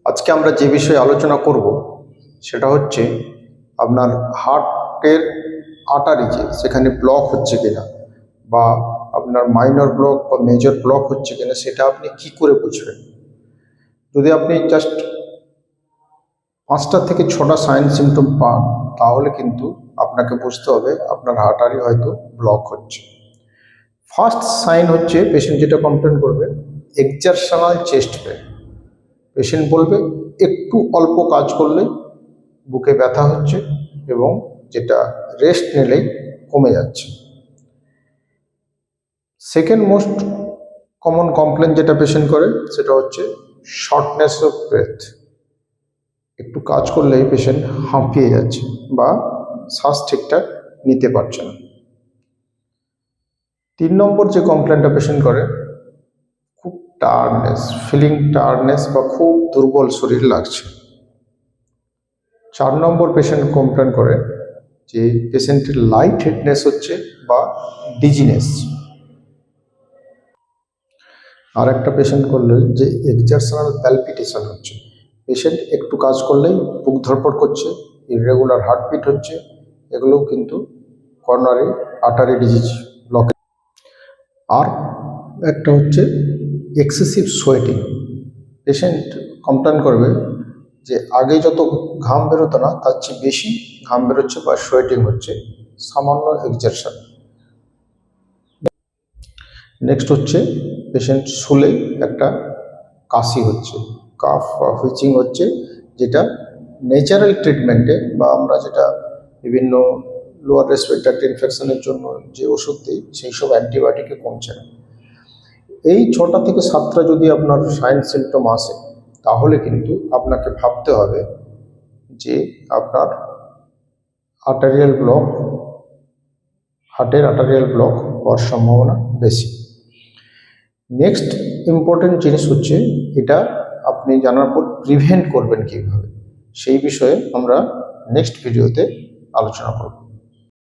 আজকে আমরা যে বিষয়ে আলোচনা করব সেটা হচ্ছে আপনার হার্টের আর্টারি সেখানে ব্লক হচ্ছে কিনা বা আপনার মাইনর ব্লক বা মেজর ব্লক হচ্ছে কিনা সেটা আপনি কি করে বুঝবেন। যদি আপনি জাস্ট 5টা থেকে 6টা সাইন সিমটম পান তাহলে কিন্তু আপনাকে বুঝতে হবে আপনার আর্টারি হয়তো ব্লক হচ্ছে। ফার্স্ট সাইন হচ্ছে পেশেন্ট যেটা কমপ্লেন করবে এক্সারশনাল চেস্ট পেন। পেশেন্ট বলবে একটু অল্প কাজ করলে বুকে ব্যথা হচ্ছে এবং যেটা রেস্ট নিলেই কমে যাচ্ছে। সেকেন্ড মোস্ট কমন কমপ্লেন যেটা পেশেন্ট করে সেটা হচ্ছে শর্টনেস অফ ব্রেথ। একটু কাজ করলেই পেশেন্ট হাঁপিয়ে যাচ্ছে বা শ্বাস ঠিকঠাক নিতে পারছে না। 3 নম্বর যে কমপ্লেনটা পেশেন্ট করে খুব টায়ার্ডনেস, ফিলিং টায়ার্ডনেস বা খুব দুর্বল শরীর লাগছে। 4 নম্বর পেশেন্ট কমপ্লেন করে যে পেশেন্টের লাইট হেডনেস হচ্ছে বা ডিজিনেস। আর একটা পেশেন্ট করলে যে এক্সারশনাল প্যালপিটেশন হচ্ছে, পেশেন্ট একটু কাজ করলেই বুক ধড়ফড় করছে, ইররেগুলার হার্টবিট হচ্ছে, এগুলোও কিন্তু করোনারি আর্টারি ডিজিজ ব্লক। আর একটা হচ্ছে এক্সেসিভ সোয়েটিং। পেশেন্ট কমপ্লেন করবে যে আগে যত ঘাম বেরোতো না তার চেয়ে বেশি ঘাম বেরোচ্ছে বা সোয়েটিং হচ্ছে সামান্য এক্সারশন। নেক্সট হচ্ছে পেশেন্ট শুলে একটা কাশি হচ্ছে, কাফ বা হুইচিং হচ্ছে, যেটা ন্যাচারাল ট্রিটমেন্টে বা আমরা যেটা বিভিন্ন লোয়ার রেসপিরেটরি ইনফেকশনের জন্য যে ওষুধ দিই সেই সব অ্যান্টিবায়োটিকে কমছে না। এই 6টা থেকে 7টা যদি আপনার সাইন সিমটম আসে তাহলে কিন্তু আপনাকে ভাবতে হবে যে আপনার আর্টারিয়াল ব্লক, হার্টের আর্টারিয়াল ব্লক হওয়ার সম্ভাবনা বেশি। নেক্সট ইম্পর্টেন্ট জিনিস হচ্ছে এটা আপনি জানার পর প্রিভেন্ট করবেন কীভাবে, সেই বিষয়ে আমরা নেক্সট ভিডিওতে আলোচনা করব।